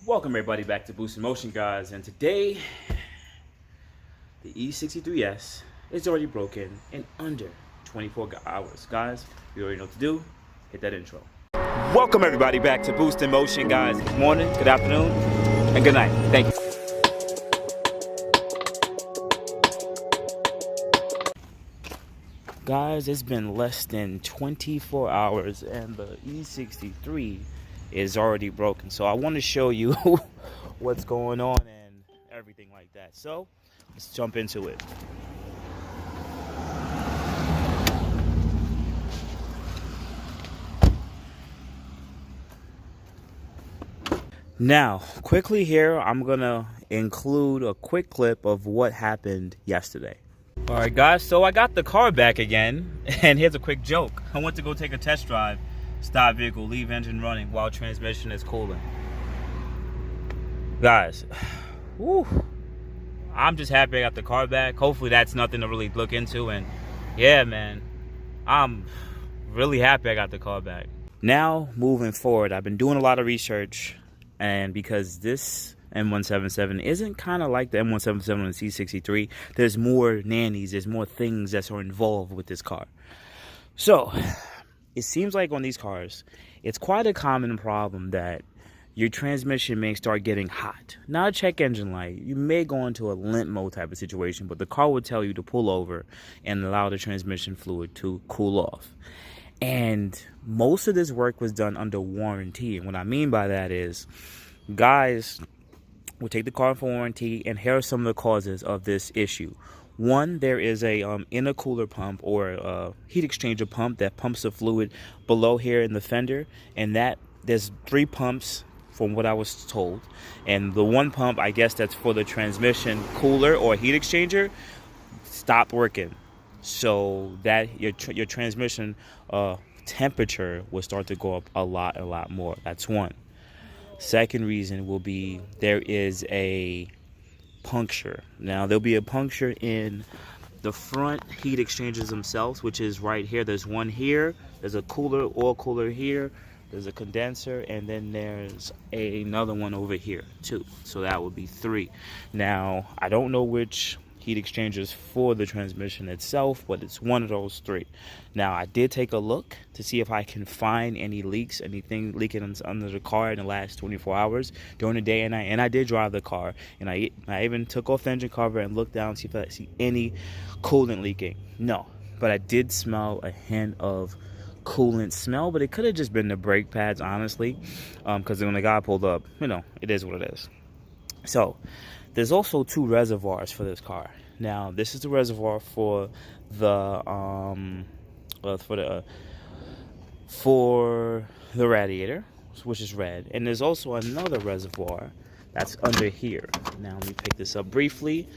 Welcome everybody back to Boosting Motion, guys, and today the E63S is already broken in under 24 hours. Guys, you already know what to do. Hit that intro. Welcome everybody back to Boosting Motion, guys. Good morning, good afternoon, and good night. Thank you. Guys, it's been less than 24 hours and the E63 is already broken. So I want to show you what's going on and everything like that. So let's jump into it. Now, quickly here, I'm gonna include a quick clip of what happened yesterday. Alright guys, so I got the car back again, and here's a quick joke. I went to go take a test drive, stop vehicle, leave engine running while transmission is cooling. Guys, whew, I'm just happy I got the car back. Hopefully that's nothing to really look into, and yeah man, I'm really happy I got the car back. Now, moving forward, I've been doing a lot of research, and because this M177 isn't kind of like the M177 on the C63. There's more nannies, there's more things that are involved with this car. So, it seems like on these cars, it's quite a common problem that your transmission may start getting hot. Not a check engine light. You may go into a limp mode type of situation, but the car will tell you to pull over and allow the transmission fluid to cool off. And most of this work was done under warranty. And what I mean by that is, guys, we'll take the car for warranty, and here are some of the causes of this issue. One, there is a intercooler pump or a heat exchanger pump that pumps the fluid below here in the fender, and that there's 3 pumps from what I was told, and the one pump, I guess that's for the transmission cooler or heat exchanger, stopped working, so that your transmission temperature will start to go up a lot more. That's one. Second reason will be there is a puncture. Now, there'll be a puncture in the front heat exchangers themselves, which is right here. There's one here. There's a oil cooler here. There's a condenser, and then there's another one over here too. So that would be 3. Now, I don't know which heat exchangers for the transmission itself, but it's one of those 3. Now, I did take a look to see if I can find any leaks, anything leaking under the car in the last 24 hours during the day and night. And I did drive the car, and I even took off the engine cover and looked down to see if I see any coolant leaking. No, but I did smell a hint of coolant smell, but it could have just been the brake pads, honestly, because when the guy pulled up, you know, it is what it is. So there's also 2 reservoirs for this car. Now, this is the reservoir for the radiator, which is red, and there's also another reservoir that's under here. Now, let me pick this up briefly.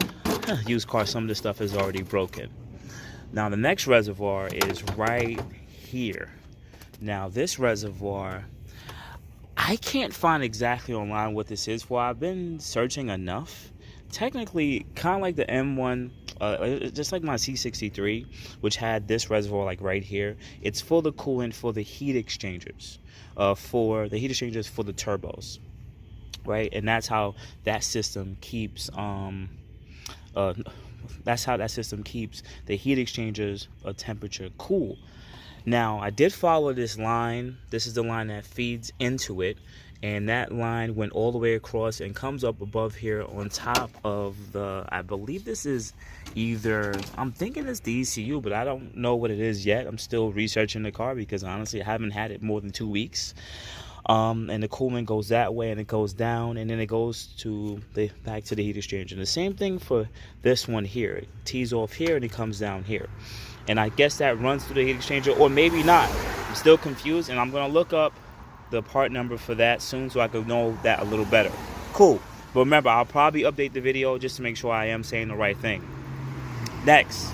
Used car, some of the stuff is already broken. Now, the next reservoir is right here. Now, this reservoir, I can't find exactly online what this is for. I've been searching enough. Technically, kind of like the M1, just like my C63, which had this reservoir like right here. It's for the coolant for the heat exchangers, for the turbos, right? And that's how that system keeps the heat exchangers temperature cool. Now, I did follow this line. This is the line that feeds into it, and that line went all the way across and comes up above here on top of the, I believe this is either, I'm thinking it's the ECU, but I don't know what it is yet. I'm still researching the car because honestly I haven't had it more than 2 weeks. And the coolant goes that way, and it goes down, and then it goes to back to the heat exchanger. And the same thing for this one here. It tees off here and it comes down here. And I guess that runs through the heat exchanger, or maybe not. I'm still confused, and I'm going to look up the part number for that soon so I can know that a little better. Cool. But remember, I'll probably update the video just to make sure I am saying the right thing. Next,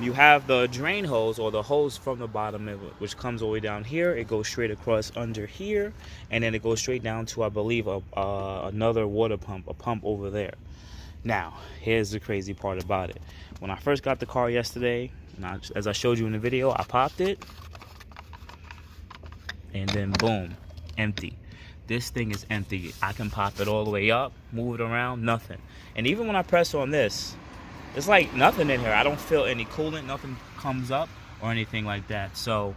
you have the drain hose, or the hose from the bottom of it, which comes all the way down here. It goes straight across under here, and then it goes straight down to, I believe, another water pump, a pump over there. Now, here's the crazy part about it. When I first got the car yesterday, and as I showed you in the video, I popped it, and then boom, empty. this thing is empty. I can pop it all the way up, move it around, nothing. And even when I press on this, it's like nothing in here. I don't feel any coolant, nothing comes up or anything like that. So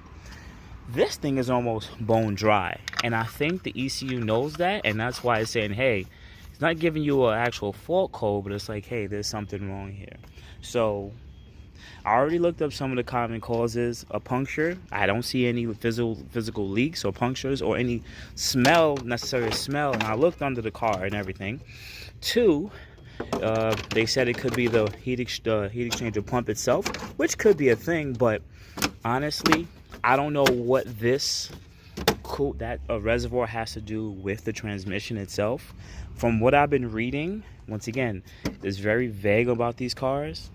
this thing is almost bone dry, and I think the ECU knows that, and that's why it's saying, hey, it's not giving you an actual fault code, but it's like, hey, there's something wrong here. So I already looked up some of the common causes of puncture. I don't see any physical leaks or punctures or any necessary smell, and I looked under the car and everything. 2, they said it could be the heat exchanger pump itself, which could be a thing, but honestly, I don't know what that reservoir has to do with the transmission itself. From what I've been reading, once again, it's very vague about these cars.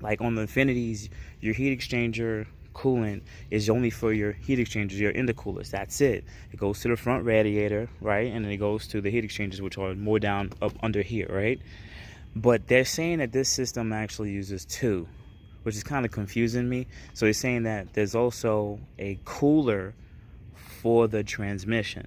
Like on the Infinities, your heat exchanger coolant is only for your heat exchangers, your intercoolers. That's it. It goes to the front radiator, right? And then it goes to the heat exchangers, which are more down up under here, right? But they're saying that this system actually uses 2, which is kind of confusing me. So they're saying that there's also a cooler for the transmission,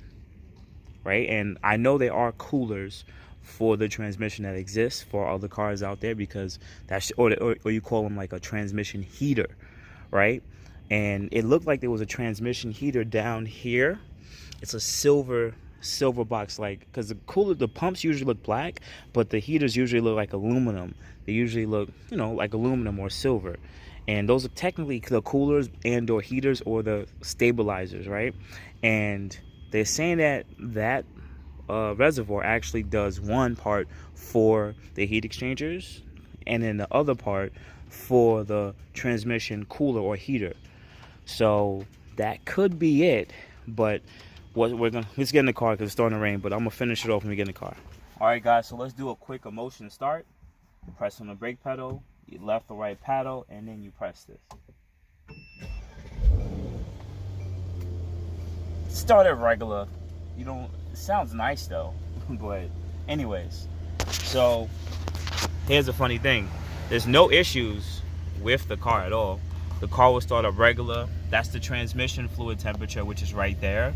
right? And I know there are coolers for the transmission that exists for other cars out there, because that's or you call them like a transmission heater, right? And it looked like there was a transmission heater down here. It's a silver box, like, because the pumps usually look black, but the heaters usually look like aluminum. They usually look, you know, like aluminum or silver, and those are technically the coolers and or heaters or the stabilizers, right? And they're saying that reservoir actually does one part for the heat exchangers, and then the other part for the transmission cooler or heater. So that could be it, but let's get in the car because it's starting to rain, but I'm gonna finish it off when we get in the car. All right, guys, so let's do a quick emotion start. Press on the brake pedal, you left or right paddle, and then you press this. Start it regular. You don't. It sounds nice though, but anyways. So here's a funny thing. There's no issues with the car at all. The car will start up regular. That's the transmission fluid temperature, which is right there,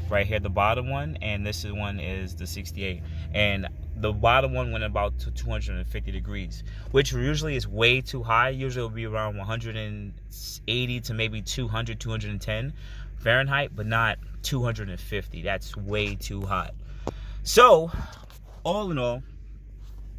right here, the bottom one, and this one is the 68. And the bottom one went about to 250 degrees, which usually is way too high. Usually it'll be around 180 to maybe 200, 210 Fahrenheit, but not 250. That's way too hot. So all in all,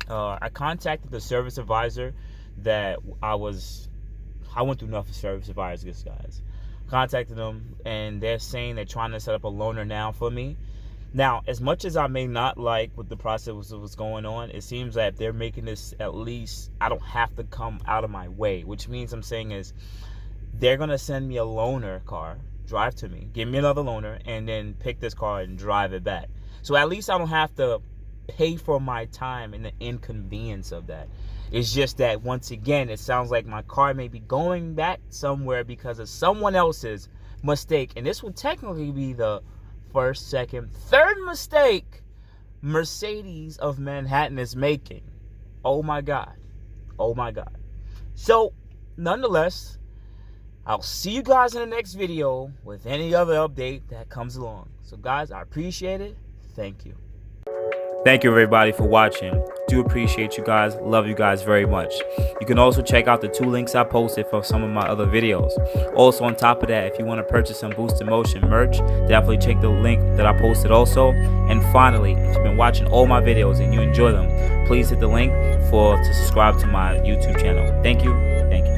I contacted the service advisor that I went through enough of service advisors, guys. Contacted them, and they're saying they're trying to set up a loaner now for me. Now, as much as I may not like what the process was going on, it seems that they're making this at least I don't have to come out of my way, which means I'm saying is they're going to send me a loaner car, drive to me, give me another loaner, and then pick this car and drive it back. So at least I don't have to pay for my time and the inconvenience of that. It's just that, once again, it sounds like my car may be going back somewhere because of someone else's mistake. And this would technically be the first, second, third mistake Mercedes of Manhattan is making. Oh my God. Oh my God. So, nonetheless, I'll see you guys in the next video with any other update that comes along. So guys, I appreciate it. Thank you. Thank you everybody for watching. Do appreciate you guys. Love you guys very much. You can also check out the 2 links I posted for some of my other videos. Also, on top of that, if you want to purchase some boostinmotion merch, definitely check the link that I posted also. And finally, if you've been watching all my videos and you enjoy them, please hit the link to subscribe to my YouTube channel. Thank you. Thank you.